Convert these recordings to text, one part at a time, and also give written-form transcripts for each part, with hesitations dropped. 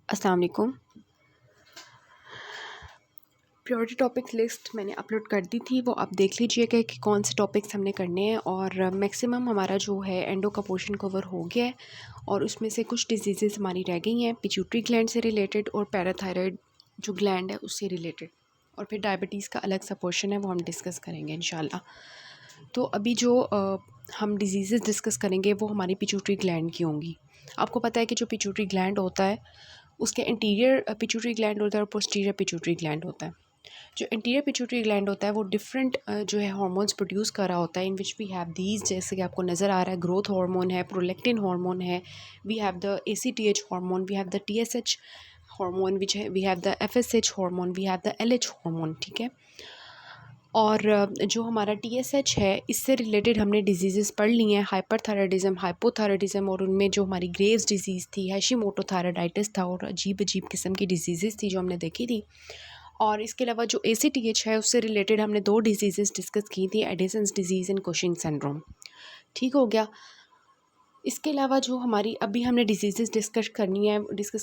अस्सलाम वालेकुम। Priority topics list मैंने अपलोड कर दी थी, वो आप देख लीजिएगा कि कौन से टॉपिक्स हमने करने हैं। और मैक्सिमम हमारा जो है एंडो का पोर्शन कवर हो गया है और उसमें से कुछ डिजीज़ेस हमारी रह गई हैं पिट्यूटरी ग्लैंड से रिलेटेड और पैराथायराइड जो ग्लैंड है उससे रिलेटेड, और फिर डायबिटीज़ का अलग सा पोर्शन है वो हम डिस्कस करेंगे इंशाल्लाह। तो अभी जो हम डिजीज़ेस डिस्कस करेंगे वो हमारी पिट्यूटरी ग्लैंड की होंगी। आपको पता है कि जो पिट्यूटरी ग्लैंड होता है उसके इंटीरियर पिट्यूटरी ग्लैंड होता है और पोस्टीरियर पिट्यूटरी ग्लैंड होता है। जो इंटीरियर पिट्यूटरी ग्लैंड होता है वो डिफरेंट जो है हार्मोन्स प्रोड्यूस कर रहा होता है, in which we have these, जैसे कि आपको नज़र आ रहा है, ग्रोथ हार्मोन है, प्रोलेक्टिन हार्मोन है, we have the ACTH hormone, we have the TSH hormone, which है we have the FSH hormone, we have the LH hormone. ठीक है। और जो हमारा TSH है इससे रिलेटेड हमने डिजीज़ेस पढ़ ली हैं, हाइपरथायराइडिज्म, हाइपोथायराइडिज्म, और उनमें जो हमारी ग्रेव्स डिजीज़ थी, हैशिमोटो थायराइडाइटिस था, और अजीब अजीब किस्म की डिजीज़ेस थी जो हमने देखी थी। और इसके अलावा जो ACTH है उससे रिलेटेड हमने 2 डिजीज़ेस डिस्कस की थी, Edison's disease and Cushing syndrome. ठीक हो गया। इसके अलावा जो हमारी अभी हमने डिजीज़ेस डिस्कस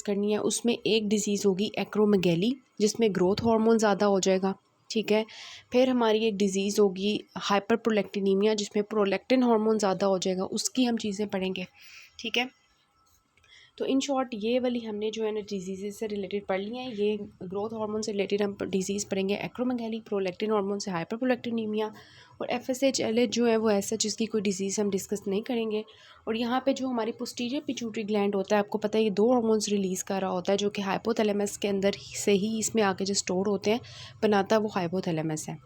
करनी है उसमें एक डिज़ीज़ होगी एक्रोमेगैली, जिसमें ग्रोथ हार्मोन ज़्यादा हो जाएगा। ठीक है। फिर हमारी एक डिज़ीज़ होगी हाइपर प्रोलेक्टिनीमिया, जिसमें प्रोलेक्टिन हार्मोन ज़्यादा हो जाएगा, उसकी हम चीज़ें पढ़ेंगे। ठीक है। तो इन शॉर्ट ये वाली हमने जो है ना डिजीज़ से रिलेटेड पढ़ ली हैं। ये ग्रोथ हार्मोन से रिलेटेड हम डिजीज़ पढ़ेंगे एक्रोमेगैली, प्रोलेक्टिन हार्मोन से हाइपर प्रोलेक्टिनीमिया, और FSH LH जो है वो ऐसा जिसकी कोई डिजीज़ हम डिस्कस नहीं करेंगे। और यहाँ पे जो हमारी पोस्टीरियर पिट्यूटरी ग्लैंड होता है, आपको पता है ये 2 हार्मोन्स रिलीज़ कर रहा होता है, जो कि हाइपोथैलेमस के अंदर से ही इसमें आके जो स्टोर होते हैं, बनाता वो हाइपोथैलेमस है।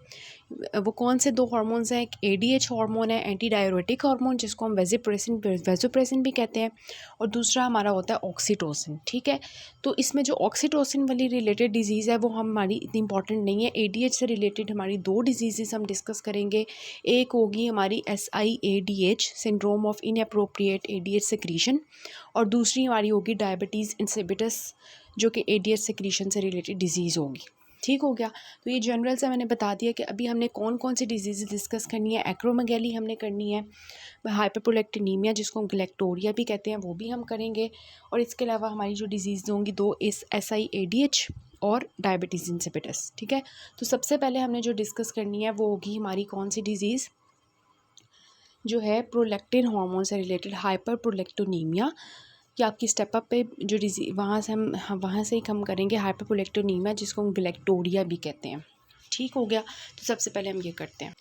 वो कौन से 2 हार्मोन्स हैं? एक ADH हार्मोन है, एंटी डायरेटिक हार्मोन, जिसको हम वेसोप्रेसिन भी कहते हैं, और दूसरा हमारा होता है ऑक्सीटोसिन। ठीक है। तो इसमें जो ऑक्सीटोसिन वाली रिलेटेड डिजीज़ है वो हमारी इतनी इंपॉर्टेंट नहीं है। ADH से रिलेटेड हमारी 2 डिजीज़ेस हम डिस्कस करेंगे। एक होगी हमारी SIADH, syndrome of inappropriate ADH secretion, और दूसरी हमारी होगी डायबिटीज़ इंसिपिटस, जो कि ADH सेक्रीशन से रिलेटेड डिजीज़ होगी। ठीक हो गया। तो ये जनरल से मैंने बता दिया कि अभी हमने कौन कौन सी डिजीज़ डिस्कस करनी है। एक्रोमेगैली हमने करनी है, हाइपरप्रोलेक्टिनीमिया जिसको हम गैलेक्टोरिया भी कहते हैं वो भी हम करेंगे, और इसके अलावा हमारी जो डिजीज़ होंगी 2 SIADH और डायबिटीज़ इंसिपिटस। ठीक है। तो सबसे पहले हमने जो डिस्कस करनी है वो होगी हमारी कौन सी डिज़ीज़, जो है प्रोलेक्टिन हार्मोन से रिलेटेड हाइपर प्रोलेक्टोनीमिया, कि आपकी स्टेप अप पे जो डिजीज वहाँ से ही हम करेंगे हाइपरप्रोलेक्टोनीमिया, जिसको हम गैलेक्टोरिया भी कहते हैं। ठीक हो गया। तो सबसे पहले हम ये करते हैं।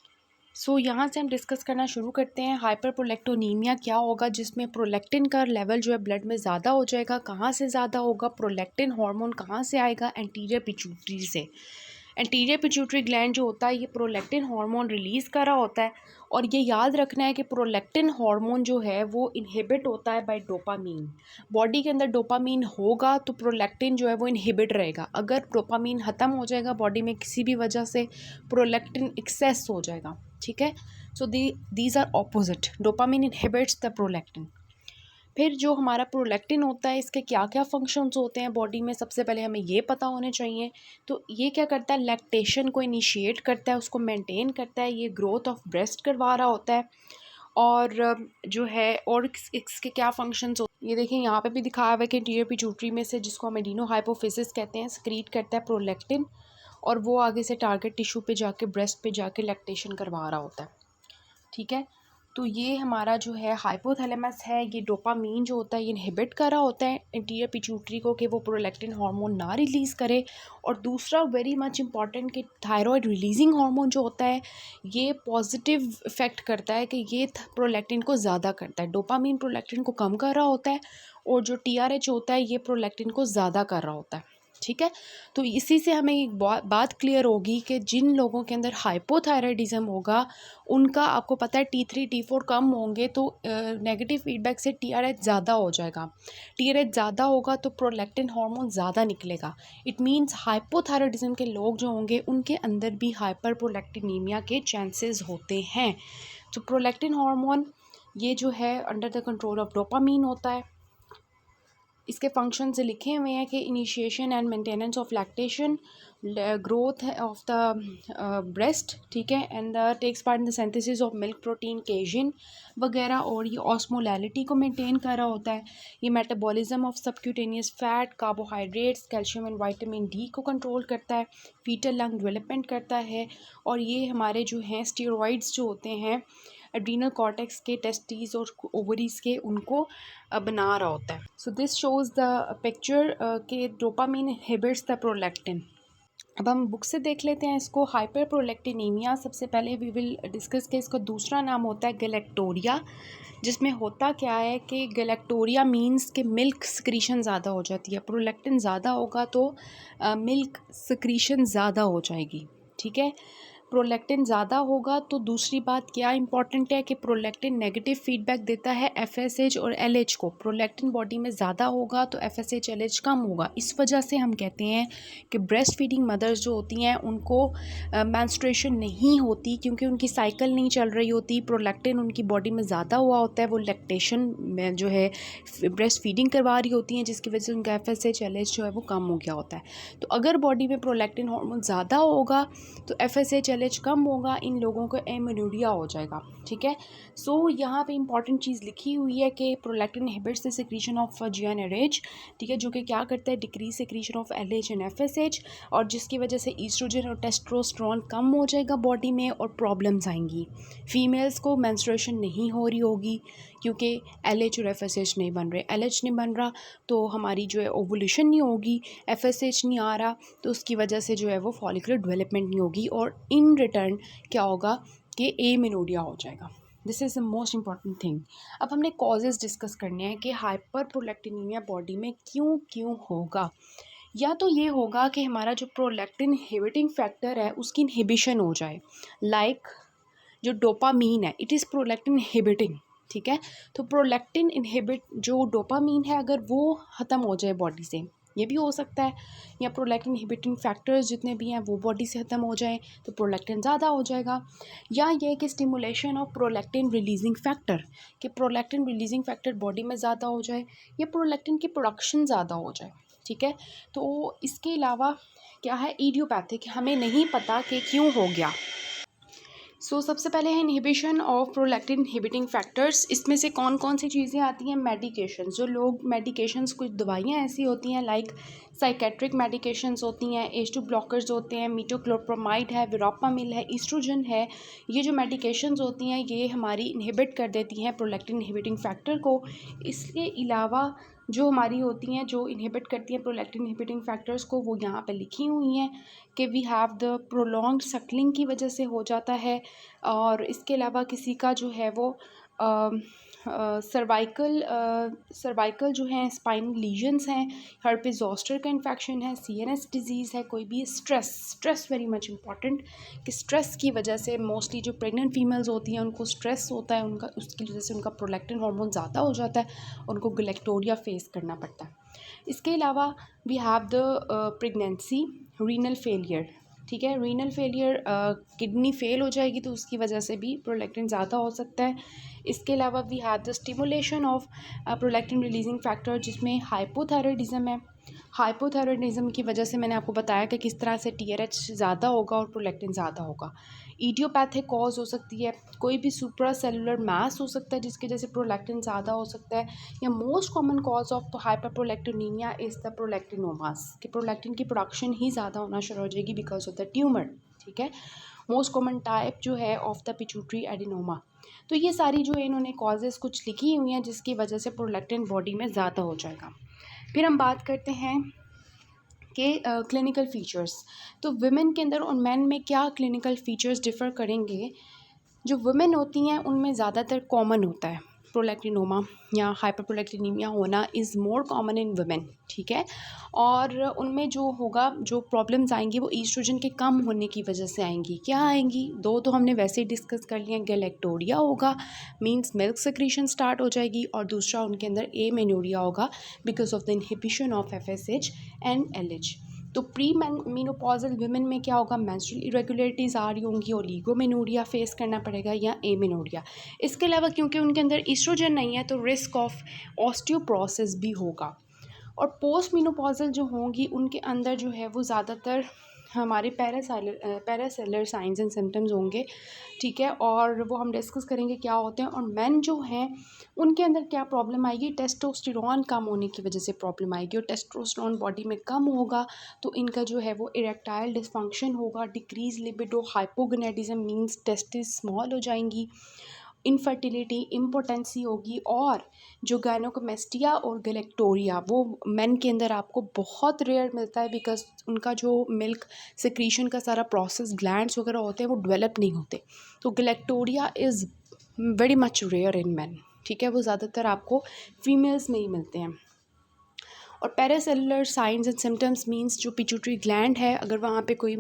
यहाँ से हम डिस्कस करना शुरू करते हैं। हाइपर प्रोलेक्टोनीमिया क्या होगा, जिसमें प्रोलेक्टिन का लेवल जो है ब्लड में ज़्यादा हो जाएगा। कहाँ से ज़्यादा होगा? प्रोलेक्टिन हार्मोन कहाँ से आएगा? एंटीरियर पिट्यूटरी से। एंटीरियर पिट्यूटरी ग्लैंड जो होता है ये प्रोलेक्टिन हार्मोन रिलीज़ कर रहा होता है, और ये याद रखना है कि प्रोलेक्टिन हार्मोन जो है वो इनहिबिट होता है बाय डोपामीन। बॉडी के अंदर डोपामीन होगा तो प्रोलेक्टिन जो है वो इनहिबिट रहेगा। अगर डोपामीन ख़त्म हो जाएगा बॉडी में किसी भी वजह से, प्रोलेक्टिन एक्सेस हो जाएगा। ठीक है। So these are opposite, dopamine inhibits the prolactin. फिर जो हमारा प्रोलेक्टिन होता है इसके क्या क्या फंक्शंस होते हैं बॉडी में, सबसे पहले हमें ये पता होने चाहिए। तो ये क्या करता है? लैक्टेशन को इनिशिएट करता है, उसको मेंटेन करता है, ये ग्रोथ ऑफ ब्रेस्ट करवा रहा होता है। और जो है और इसके क्या फंक्शंस होते हैं, ये देखिए यहाँ पे भी दिखाया हुआ है कि इंटीरियर पिट्यूटरी में से, जिसको हम एडिनो हाइपोफिसिस कहते हैं, स्क्रीट करता है प्रोलेक्टिन, और वो आगे से टारगेट टिश्यू पे जाके ब्रेस्ट पे जाके लैक्टेशन करवा रहा होता है। ठीक है। तो ये हमारा जो है हाइपोथैलेमस है, ये डोपामीन जो होता है ये इनहिबिट कर रहा होता है इंटीरियर पिट्यूटरी को कि वो प्रोलेक्टिन हार्मोन ना रिलीज़ करे। और दूसरा वेरी मच इंपॉर्टेंट कि थायराइड रिलीजिंग हार्मोन जो होता है ये पॉजिटिव इफेक्ट करता है, कि ये प्रोलेक्टिन को ज़्यादा करता है। डोपामीन प्रोलेक्टिन को कम कर रहा होता है, और जो TRH होता है ये प्रोलेक्टिन को ज़्यादा कर रहा होता है। ठीक है। तो इसी से हमें एक बात क्लियर होगी कि जिन लोगों के अंदर हाइपोथायराइडिज्म होगा उनका, आपको पता है, T3 T4 कम होंगे तो नेगेटिव फीडबैक से TRH ज़्यादा हो जाएगा। TRH ज़्यादा होगा तो प्रोलेक्टिन हार्मोन ज़्यादा निकलेगा। इट मीन्स हाइपोथायराइडिज्म के लोग जो होंगे उनके अंदर भी हाइपर प्रोलेक्टिनीमिया के चांसेस होते हैं। तो प्रोलेक्टिन हार्मोन ये जो है under the control of dopamine होता है। इसके फंक्शन से लिखे हुए हैं कि initiation and maintenance of lactation, growth of the breast, ठीक है, and takes part in the synthesis of milk protein casein वगैरह, और ये ऑस्मोलैलिटी को मेंटेन कर रहा होता है। ये metabolism of subcutaneous fat, carbohydrates, calcium and vitamin D को कंट्रोल करता है, फीटल लंग डेवलपमेंट करता है, और ये हमारे जो हैं स्टेरॉइड्स जो होते हैं एड्रीनल कॉर्टेक्स के, टेस्टिस और ओवरीज के, उनको बना रहा होता है। So this shows the picture के डोपामिन इनहिबिट्स द प्रोलैक्टिन। अब हम बुक से देख लेते हैं इसको। हाइपर प्रोलैक्टिनीमिया, सबसे पहले वी विल डिस्कस के इसका दूसरा नाम होता है गैलेक्टोरिया, जिसमें होता क्या है कि गैलेक्टोरिया मींस कि मिल्क सिक्रीशन ज़्यादा हो जाती है। प्रोलैक्टिन ज़्यादा होगा तो मिल्क सिक्रीशन ज़्यादा हो जाएगी, ठीक है। प्रोलैक्टिन ज़्यादा होगा तो दूसरी बात क्या इंपॉर्टेंट है कि प्रोलैक्टिन नेगेटिव फीडबैक देता है एफएसएच और एलएच को। प्रोलैक्टिन बॉडी में ज़्यादा होगा तो एफएसएच एलएच कम होगा। इस वजह से हम कहते हैं कि ब्रेस्ट फीडिंग मदर्स जो होती हैं उनको मेंस्ट्रुएशन नहीं होती, क्योंकि उनकी साइकिल नहीं चल रही होती। प्रोलैक्टिन उनकी बॉडी में ज़्यादा हुआ होता है, वो लैक्टेशन में जो है ब्रेस्ट फीडिंग करवा रही होती हैं, जिसकी वजह से उनका एफएसएच एलएच जो है वो कम हो गया होता है। तो अगर बॉडी में प्रोलैक्टिन हार्मोन ज़्यादा होगा तो एफएसएच एलएच कम होगा, इन लोगों को एमेनोरिया हो जाएगा, ठीक है। सो यहाँ पे इंपॉर्टेंट चीज़ लिखी हुई है कि prolactin inhibits the secretion of GnRH, ठीक है, जो कि क्या करता है, decrease secretion of LH and FSH, और जिसकी वजह से ईस्ट्रोजन और टेस्टोस्टेरोन कम हो जाएगा बॉडी में और प्रॉब्लम्स आएंगी। फीमेल्स को मेंस्ट्रुएशन नहीं हो रही होगी क्योंकि एलएच और एफएसएच नहीं बन रहे। एलएच नहीं बन रहा तो हमारी जो है ओवुलेशन नहीं होगी, एफएसएच नहीं आ रहा तो उसकी वजह से जो है वो फॉलिकुलर डेवलपमेंट नहीं होगी, और इन रिटर्न क्या होगा कि एमेनोरिया हो जाएगा। This is the most important thing. अब हमने कॉजेज़ डिस्कस करने हैं कि हाइपर प्रोलैक्टिनीमिया बॉडी में क्यों क्यों होगा। या तो ये होगा कि हमारा जो प्रोलैक्टिन इनहिबिटिंग फैक्टर है उसकी इनहिबिशन हो जाए, लाइक जो डोपामीन है इट इज़ प्रोलैक्टिन इनहिबिटिंग, ठीक है। तो प्रोलैक्टिन इनहिबिट जो डोपामीन है अगर वो ख़त्म हो जाए बॉडी से, ये भी हो सकता है, या प्रोलैक्टिन इनहिबिटिंग फैक्टर्स जितने भी हैं वो बॉडी से ख़त्म हो जाए तो प्रोलैक्टिन ज़्यादा हो जाएगा। या ये कि stimulation of prolactin releasing factor, कि प्रोलैक्टिन रिलीजिंग फैक्टर बॉडी में ज़्यादा हो जाए या प्रोलैक्टिन की प्रोडक्शन ज़्यादा हो जाए, ठीक है। तो इसके अलावा क्या है, इडियोपैथिक, हमें नहीं पता कि क्यों हो गया। सबसे पहले है inhibition of prolactin inhibiting factors. इसमें से कौन कौन सी चीज़ें आती हैं, मेडिकेशंस, जो लोग मेडिकेशंस, कुछ दवाइयाँ ऐसी होती हैं लाइक साइकेट्रिक मेडिकेशंस होती हैं, H2 ब्लॉकर्स होते हैं, मीटोक्लोप्रोमाइड है, विरापामिल है, ईस्ट्रोजन है। ये जो मेडिकेशंस होती हैं ये हमारी इनहिबिट कर देती हैं प्रोलैक्टिन इनहिबिटिंग फैक्टर को। इसके अलावा जो हमारी होती हैं जो इनहिबिट करती हैं प्रोलैक्टिन इनहिबिटिंग फैक्टर्स को, वो यहाँ पे लिखी हुई हैं कि वी हैव द प्रोलॉन्ग्ड सक्लिंग की वजह से हो जाता है, और इसके अलावा किसी का जो है वो सर्वाइकल जो है स्पाइनल लीजन्स हैं, हर्पिस ज़ोस्टर का इन्फेक्शन है, सीएनएस डिजीज़ है, कोई भी स्ट्रेस वेरी मच इंपॉर्टेंट, कि स्ट्रेस की वजह से मोस्टली जो प्रेग्नेंट फीमेल्स होती हैं उनको स्ट्रेस होता है उनका, उसकी वजह से उनका प्रोलैक्टिन हार्मोन ज़्यादा हो जाता है, उनको गैलेक्टोरिया फेस करना पड़ता है। इसके अलावा we have the pregnancy, renal failure, ठीक है, रीनल फेलियर, किडनी फेल हो जाएगी तो उसकी वजह से भी प्रोलैक्टिन ज़्यादा हो सकता है। इसके अलावा we have the stimulation of prolactin releasing factor, जिसमें हाइपोथायराइडिज्म है। हाइपोथायराइडिज्म की वजह से मैंने आपको बताया कि किस तरह से TRH ज़्यादा होगा और प्रोलैक्टिन ज़्यादा होगा। इडियोपैथिक कॉज हो सकती है, कोई भी सुप्रा सेलुलर मास हो सकता है जिसकी वजह से प्रोलैक्टिन ज़्यादा हो सकता है, या most common cause of hyperprolactinemia is the prolactinomas, कि प्रोलैक्टिन की प्रोडक्शन ही ज़्यादा होना शुरू हो जाएगी बिकॉज ऑफ द ट्यूमर, ठीक है। मोस्ट कॉमन टाइप जो है ऑफ द पिट्यूटरी एडिनोमा। तो ये सारी जो इन्होंने कॉजेज़ कुछ लिखी हुई हैं जिसकी वजह से प्रोलैक्टिन बॉडी में ज़्यादा हो जाएगा। फिर हम बात करते हैं कि क्लिनिकल फ़ीचर्स। तो वुमेन के अंदर और मेन में क्या क्लिनिकल फ़ीचर्स डिफ़र करेंगे। जो वुमेन होती हैं उनमें ज़्यादातर कॉमन होता है प्रोलैक्टिनोमा या हाइपरप्रोलैक्टिनीमिया होना is more common in women, ठीक है। और उनमें जो होगा, जो प्रॉब्लम्स आएंगी वो ईस्ट्रोजन के कम होने की वजह से आएंगी। क्या आएंगी, दो तो हमने वैसे ही डिस्कस कर लिया, गैलेक्टोरिया होगा मींस मिल्क सेक्रीशन स्टार्ट हो जाएगी, और दूसरा उनके अंदर एमेनोरिया होगा because of the inhibition of FSH and LH। तो प्री मीनोपॉजल वुमेन में क्या होगा, मेंस्ट्रुअल इरेगुलरिटीज़ आ रही होंगी, ओलिगोमेनोरिया फेस करना पड़ेगा या एमेनोरिया। इसके अलावा क्योंकि उनके अंदर ईस्ट्रोजन नहीं है तो रिस्क ऑफ ऑस्टियोपोरोसिस भी होगा। और पोस्ट मेनोपॉजल जो होंगी उनके अंदर जो है वो ज़्यादातर हमारे पैरासेलर साइंस एंड सिम्टम्स होंगे, ठीक है। और वो हम डिस्कस करेंगे क्या होते हैं। और मेन जो हैं उनके अंदर क्या प्रॉब्लम आएगी, टेस्टोस्टेरोन कम होने की वजह से प्रॉब्लम आएगी। और टेस्टोस्टेरोन बॉडी में कम होगा तो इनका जो है वो इरेक्टाइल डिसफंक्शन होगा, decrease libido, hypogonadism means testis small हो जाएंगी, इनफर्टिलिटी, इम्पोटेंसी होगी। और जो गायनोकोमेस्टिया और गैलेक्टोरिया वो मेन के अंदर आपको बहुत रेयर मिलता है, बिकॉज उनका जो मिल्क सिक्रीशन का सारा प्रोसेस ग्लैंड्स वगैरह होते हैं वो डेवलप नहीं होते। तो galactorrhoea is very much rare in man, ठीक है। वो ज़्यादातर आपको फीमेल्स में ही मिलते हैं। और पैरासेलुलर साइंस एंड सिम्टम्स मींस जो पिट्यूटरी ग्लैंड है, अगर वहाँ पे कोई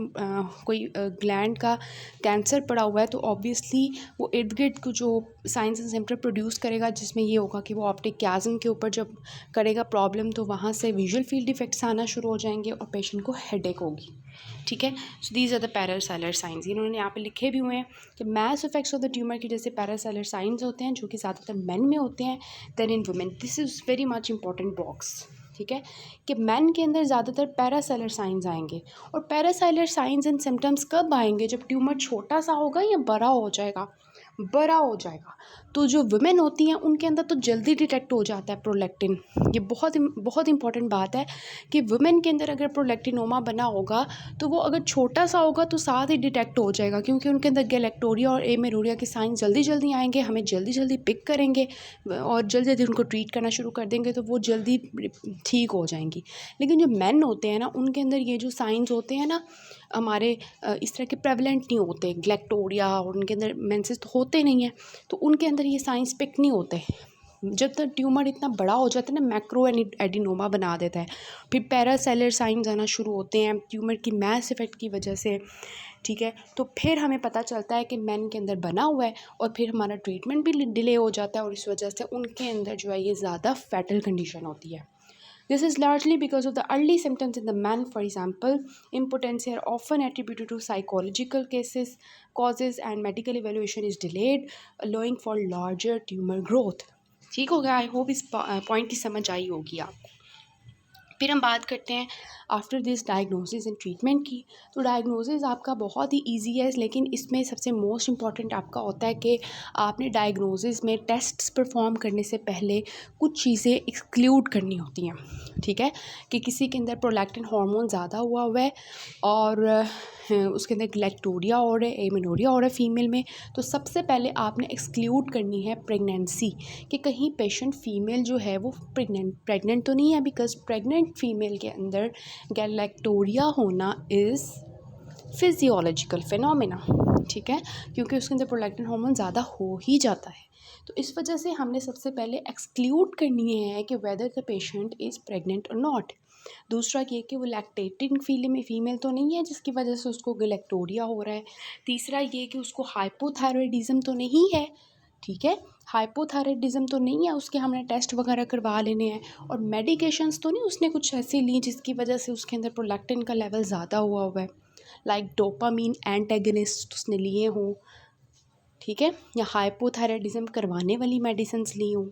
ग्लैंड का कैंसर पड़ा हुआ है तो ऑब्वियसली वो इर्द गिर्द को जो साइंस एंड सिम्टम प्रोड्यूस करेगा, जिसमें ये होगा कि वो ऑप्टिक क्याज्म के ऊपर जब करेगा प्रॉब्लम तो वहाँ से विजुअल फील्ड डिफेक्ट्स आना शुरू हो जाएंगे और पेशेंट को हेडेक होगी, ठीक है। So these are the paracellular signs. इन्होंने यहाँ पे लिखे भी हुए हैं कि mass effects of the tumour के जैसे पैरासेलुलर साइंस होते हैं जो कि ज़्यादातर मेन में होते हैं than in women. This is very much important box, ठीक है, कि मैन के अंदर ज़्यादातर पैरासेलुलर साइंस आएंगे। और पैरासेलुलर साइंस एंड सिम्टम्स कब आएंगे, जब ट्यूमर छोटा सा होगा या बड़ा हो जाएगा। तो जो वुमेन होती हैं उनके अंदर तो जल्दी डिटेक्ट हो जाता है प्रोलैक्टिन। ये बहुत बहुत इंपॉर्टेंट बात है कि वुमेन के अंदर अगर प्रोलैक्टिनोमा बना होगा तो वो अगर छोटा सा होगा तो साथ ही डिटेक्ट हो जाएगा, क्योंकि उनके अंदर गैलेक्टोरिया और एमेनोरिया के साइन जल्दी जल्दी आएंगे, हमें जल्दी जल्दी पिक करेंगे और जल्दी जल्दी उनको ट्रीट करना शुरू कर देंगे तो वो जल्दी ठीक हो जाएंगी। लेकिन जो मेन होते हैं ना उनके अंदर ये जो साइंस होते हैं ना हमारे इस तरह के प्रेवलेंट नहीं होते, गैलेक्टोरिया और उनके अंदर मेंसेस तो होते नहीं हैं, तो उनके अंदर ये साइंस पिक नहीं होते। जब तक ट्यूमर इतना बड़ा हो जाता है ना मैक्रो एडिनोमा बना देता है, फिर पैरासेलुलर साइंस आना शुरू होते हैं ट्यूमर की मैस इफेक्ट की वजह से, ठीक है। तो फिर हमें पता चलता है कि मैन के अंदर बना हुआ है और फिर हमारा ट्रीटमेंट भी डिले हो जाता है और इस वजह से उनके अंदर जो है ये ज़्यादा फैटल कंडीशन होती है। This is largely because of the early symptoms in the man. For example, impotency are often attributed to psychological causes and medical evaluation is delayed, allowing for larger tumor growth. ठीक हो गया, I hope इस point की समझ आई होगी आपको। फिर हम बात करते हैं after this diagnosis and treatment की। तो डायग्नोसिस आपका बहुत ही इजी है, लेकिन इसमें सबसे मोस्ट इम्पॉर्टेंट आपका होता है कि आपने डायग्नोसिस में टेस्ट्स परफॉर्म करने से पहले कुछ चीज़ें एक्सक्लूड करनी होती हैं, ठीक है। कि किसी के अंदर प्रोलैक्टिन हार्मोन ज़्यादा हुआ है और उसके अंदर गैलेक्टोरिया और है, एमेनोरिया और है फीमेल में, तो सबसे पहले आपने एक्सक्लूड करनी है प्रेगनेंसी, कि कहीं पेशेंट फीमेल जो है वो प्रेग्नेंट तो नहीं है, बिकॉज प्रेग्नेंट फीमेल के अंदर गैलेक्टोरिया होना इज़ फिजियोलॉजिकल फिनोमेना, ठीक है, क्योंकि उसके अंदर प्रोलैक्टिन हार्मोन ज़्यादा हो ही जाता है। तो इस वजह से हमने सबसे पहले एक्सक्लूड करनी है कि whether the patient is pregnant और नॉट। दूसरा ये कि वो लैक्टेटिंग फीमेल तो नहीं है जिसकी वजह से उसको गैलेक्टोरिया हो रहा है। तीसरा ये कि उसको हाइपोथायरॉयडिज्म तो नहीं है, ठीक है, हाइपोथायरॉयडिज्म तो नहीं है, उसके हमने टेस्ट वगैरह करवा लेने हैं। और मेडिकेशंस तो नहीं उसने कुछ ऐसे ली जिसकी वजह से उसके अंदर प्रोलैक्टिन का लेवल ज़्यादा हुआ है, लाइक डोपामीन एंटेगनिस्ट उसने लिए हों, ठीक है, या हाइपोथायरॉयडिज्म करवाने वाली मेडिसिन ली हों,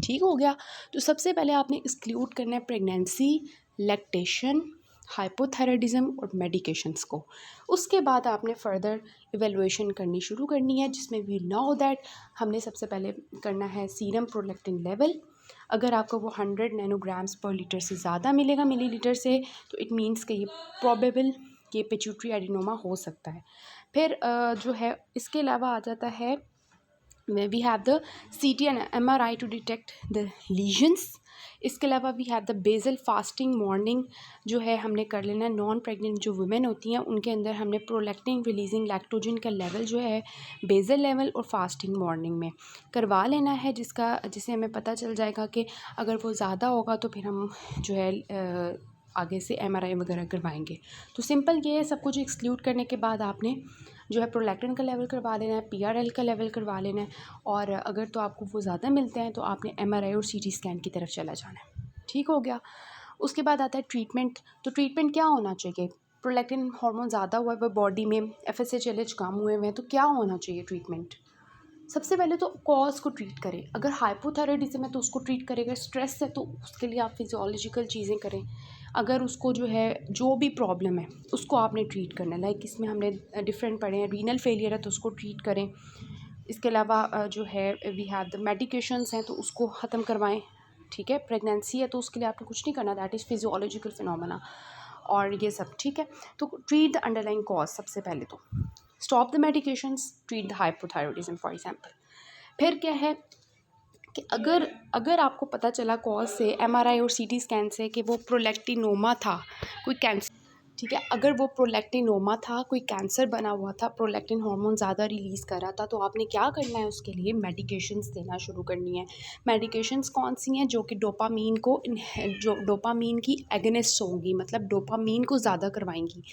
ठीक हो गया। तो सबसे पहले आपने एक्सक्लूड करना है प्रेगनेंसी, लैक्टेशन, हाइपोथायरॉयडिज्म और मेडिकेशंस को। उसके बाद आपने फर्दर इवेलुएशन करनी शुरू करनी है, जिसमें वी नो दैट हमने सबसे पहले करना है सीरम प्रोलैक्टिन लेवल। अगर आपको वो 100 नैनोग्राम्स पर लीटर से ज़्यादा मिलेगा मिलीलीटर से, तो इट मीन्स कि ये प्रोबेबल ये पिट्यूटरी एडिनोमा हो सकता है। फिर जो है इसके अलावा आ जाता है we have the CT and MRI to detect the lesions. इसके अलावा we have the basal fasting morning जो है हमने कर लेना है। नॉन प्रेग्नेंट जो वुमेन होती हैं उनके अंदर हमने प्रोलैक्टिन रिलीजिंग लैक्टोजन का लेवल जो है बेसल लेवल और फास्टिंग मॉर्निंग में करवा लेना है, जिससे हमें पता चल जाएगा कि अगर वो ज़्यादा होगा तो फिर हम जो है आगे से MRI वगैरह करवाएंगे। तो सिंपल ये है, सब कुछ एक्सक्लूड करने के बाद आपने जो है प्रोलैक्टिन का लेवल करवा लेना है, PRL का लेवल करवा लेना है, और अगर तो आपको वो ज़्यादा मिलते हैं तो आपने MRI और CT स्कैन की तरफ चला जाना है, ठीक हो गया। उसके बाद आता है ट्रीटमेंट। तो ट्रीटमेंट क्या होना चाहिए, प्रोलैक्टिन हार्मोन ज़्यादा हुआ है बॉडी में, FSH LH कम हुए हैं, तो क्या होना चाहिए ट्रीटमेंट। सबसे पहले तो कॉज को ट्रीट करें। अगर हाइपोथायराइडिज्म है तो उसको ट्रीट करें, अगर स्ट्रेस है तो उसके लिए आप फिजियोलॉजिकल चीज़ें करें। अगर उसको जो है जो भी प्रॉब्लम है उसको आपने ट्रीट करना है। लाइक इसमें हमने डिफरेंट पढ़े हैं, रीनल फेलियर है तो उसको ट्रीट करें। इसके अलावा जो है वी हैव द मेडिकेशंस हैं तो उसको ख़त्म करवाएं। ठीक है, प्रेगनेंसी है तो उसके लिए आपने कुछ नहीं करना, दैट इज़ फिजियोलॉजिकल फिनोमेना और ये सब। ठीक है, तो ट्रीट द अंडरलाइंग कॉज सबसे पहले तो। Stop the medications, treat the hypothyroidism for example. फिर क्या है कि अगर अगर आपको पता चला कॉज से एमआरआई और सीटी स्कैन से कि वो प्रोलैक्टिनोमा था, कोई कैंसर। ठीक है, अगर वो प्रोलैक्टिनोमा था, कोई कैंसर बना हुआ था, प्रोलैक्टिन हार्मोन ज़्यादा रिलीज़ कर रहा था, तो आपने क्या करना है, उसके लिए मेडिकेशंस देना शुरू करनी है। मेडिकेशंस कौन सी हैं? जो कि डोपामीन को जो डोपामीन की एगनिस्ट होंगी, मतलब डोपामीन को ज़्यादा करवाएंगी।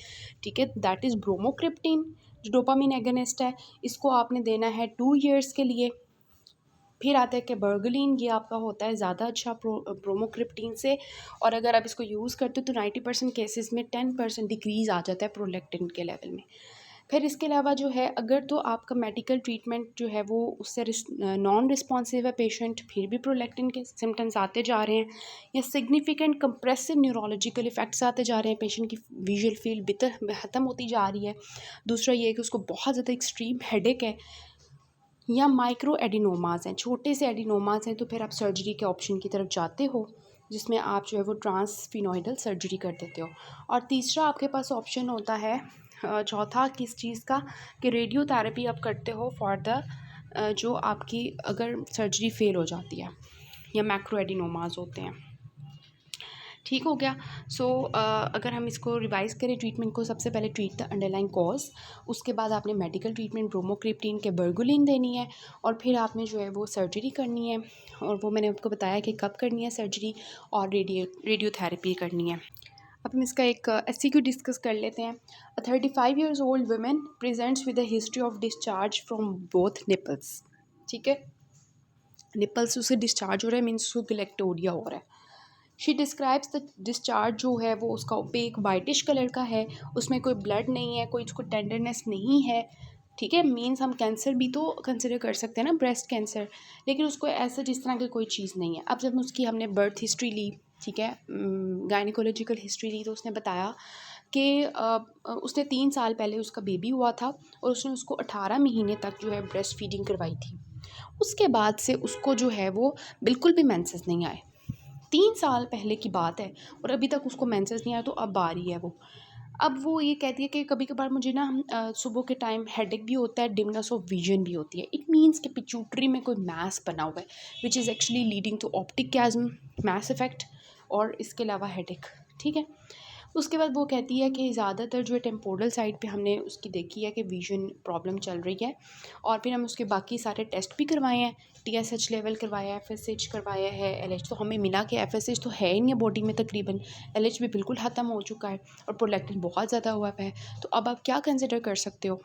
ठीक है, दैट इज़ ब्रोमोक्रिप्टिन, जो डोपामीन एगनिस्ट है। इसको आपने देना है 2 ईयर्स के लिए। फिर आता है कि बर्गलिन, ये आपका होता है ज़्यादा अच्छा प्रोमोक्रिप्टिन से, और अगर आप इसको यूज़ करते हो तो 90% केसेस में 10% डिक्रीज़ आ जाता है प्रोलैक्टिन के लेवल में। फिर इसके अलावा जो है, अगर तो आपका मेडिकल ट्रीटमेंट जो है वो उससे नॉन रिस्पॉन्सिव है पेशेंट, फिर भी प्रोलैक्टिन के सिम्टम्स आते जा रहे हैं, या सिग्निफिकेंट कंप्रेसिव न्यूरोलॉजिकल इफेक्ट्स आते जा रहे हैं, पेशेंट की विजुअल फील्ड ख़त्म होती जा रही है। दूसरा ये है कि उसको बहुत ज़्यादा एक्सट्रीम हेडेक है, या माइक्रो एडिनोमास हैं, छोटे से एडिनोमास हैं, तो फिर आप सर्जरी के ऑप्शन की तरफ जाते हो, जिसमें आप जो है वो ट्रांसफिनोइडल सर्जरी कर देते हो। और तीसरा आपके पास ऑप्शन होता है चौथा किस चीज़ का, कि रेडियोथेरेपी आप करते हो फॉर द जो आपकी अगर सर्जरी फेल हो जाती है या मैक्रो एडिनोमास होते हैं। ठीक हो गया। सो अगर हम इसको रिवाइज़ करें ट्रीटमेंट को, सबसे पहले ट्रीट द अंडरलाइंग कॉज, उसके बाद आपने मेडिकल ट्रीटमेंट ब्रोमोक्रिप्टिन के बर्गुलिन देनी है, और फिर आपने जो है वो सर्जरी करनी है, और वो मैंने आपको बताया कि कब करनी है सर्जरी, और रेडियोथेरेपी करनी है। अब हम इसका एक SCQ डिस्कस कर लेते हैं। अ 35 years old women presents with a history of discharge from both nipples. ठीक है, निपल्स उससे डिस्चार्ज हो रहा है, मीन्स उसको गलेक्टोरिया हो रहा है। शी डिस्क्राइब्स द डिस्चार्ज जो है वो उसका ओपेक वाइटिश कलर का है, उसमें कोई ब्लड नहीं है, कोई उसको टेंडरनेस नहीं है। ठीक है, मीन्स हम कैंसर भी तो कंसिडर कर सकते हैं ना, ब्रेस्ट कैंसर, लेकिन उसको ऐसा जिस तरह की कोई चीज़ नहीं है। अब जब उसकी हमने बर्थ हिस्ट्री ली, ठीक है, गायनिकोलॉजिकल हिस्ट्री ली, तो उसने बताया कि उसने 3 साल पहले उसका बेबी हुआ था, और उसने उसको 18 महीने तक जो है ब्रेस्ट फीडिंग करवाई थी। उसके बाद से उसको जो है वो बिल्कुल भी मेंसेस नहीं आए। 3 साल पहले की बात है, और अभी तक उसको मेंसेस नहीं आया, तो अब आ रही है वो। अब वो ये कहती है कि कभी कभार मुझे ना सुबह के टाइम हेडेक भी होता है, डिमनेस ऑफ विजन भी होती है। इट मीन्स कि पिट्यूटरी में कोई मैस बना हुआ है, which is actually leading to optic chiasm, mass effect, और इसके अलावा हेडेक। ठीक है, उसके बाद वो कहती है कि ज़्यादातर जो है टेम्पोरल साइड पे हमने उसकी देखी है कि विजन प्रॉब्लम चल रही है, और फिर हम उसके बाकी सारे टेस्ट भी करवाए हैं, TSH लेवल करवाया है, FSH करवाया है, LH तो हमें मिला कि FSH तो है ही नहीं बॉडी में तकरीबन, LH भी बिल्कुल ख़त्म हो चुका है, और प्रोलैक्टिन बहुत ज़्यादा हुआ है। तो अब आप क्या कंसिडर कर सकते हो?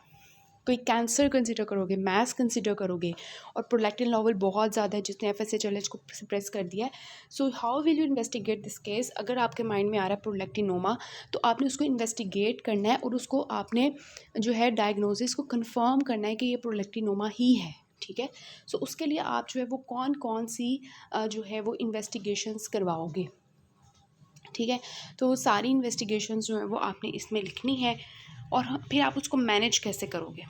कोई कैंसर कंसिडर करोगे, मैस कंसिडर करोगे, और प्रोलैक्टिन लेवल बहुत ज़्यादा है जिसने FSH LH को सप्रेस कर दिया है। So how will you investigate this case? अगर आपके माइंड में आ रहा है प्रोलैक्टिनोमा, तो आपने उसको इन्वेस्टिगेट करना है, और उसको आपने जो है डायग्नोसिस को कंफर्म करना है कि ये प्रोलैक्टिनोमा ही है। ठीक है, सो उसके लिए आप जो है वो कौन कौन सी जो है वो इन्वेस्टिगेशंस करवाओगे। ठीक है, तो सारी इन्वेस्टिगेशंस जो है वो आपने इसमें लिखनी है, और फिर आप उसको मैनेज कैसे करोगे।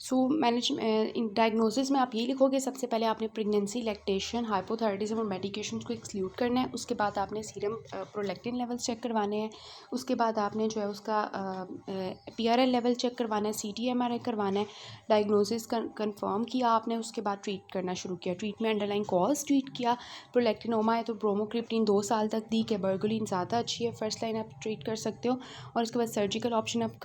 सो मैनेज इन डायग्नोसिस में आप ये लिखोगे, सबसे पहले आपने प्रेगनेंसी, लैक्टेशन, हाइपोथायराइडिज्म और मेडिकेशन को एक्सक्लूड करना है। उसके बाद आपने सीरम प्रोलैक्टिन लेवल्स चेक करवाने हैं। उसके बाद आपने जो है उसका PRL लेवल चेक करवाना है, CT MRI करवाना है। डायग्नोसिस कंफर्म किया आपने, उसके बाद ट्रीट करना शुरू किया। ट्रीट में अंडरलाइन कॉज ट्रीट किया। प्रोलैक्टिनोमा है तो ब्रोमोक्रिप्टिन 2 साल तक दी, कि बर्गुलिन ज़्यादा अच्छी है, फर्स्ट लाइन आप ट्रीट कर सकते हो। और उसके बाद सर्जिकल ऑप्शन आप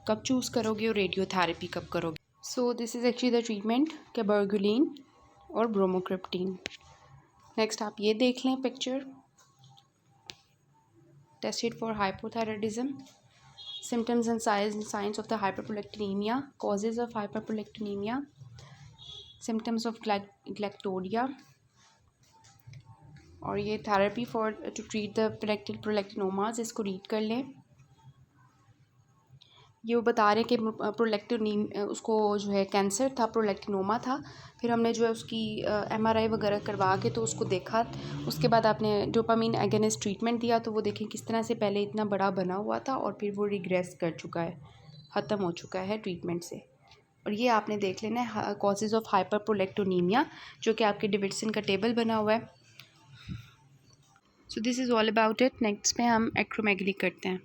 कब चूज़ करोगे, और रेडियोथेरेपी कब करोगे। So this is actually the treatment के बर्गुलिन और ब्रोमोक्रिप्टिन। नेक्स्ट आप ये देख लें picture, tested for hypothyroidism, symptoms and signs of the hyperprolactinemia, causes of hyperprolactinemia, symptoms of galactorrhoea, और ये therapy for to treat the prolactinomas, इसको रीड कर लें। ये वो बता रहे हैं कि प्रोलैक्टिनिम उसको जो है कैंसर था, प्रोलैक्टिनोमा था। फिर हमने जो है उसकी MRI वगैरह करवा के तो उसको देखा। उसके बाद आपने डोपामीन एगोनिस्ट ट्रीटमेंट दिया, तो वो देखें किस तरह से पहले इतना बड़ा बना हुआ था और फिर वो रिग्रेस कर चुका है, ख़त्म हो चुका है ट्रीटमेंट से। और ये आपने देख लेना है कॉजेज़ ऑफ हाइपर प्रोलैक्टिनेमिया, जो कि आपके डेविडसन का टेबल बना हुआ है। So this is all about it. Next में हम एक्रोमेगली करते हैं।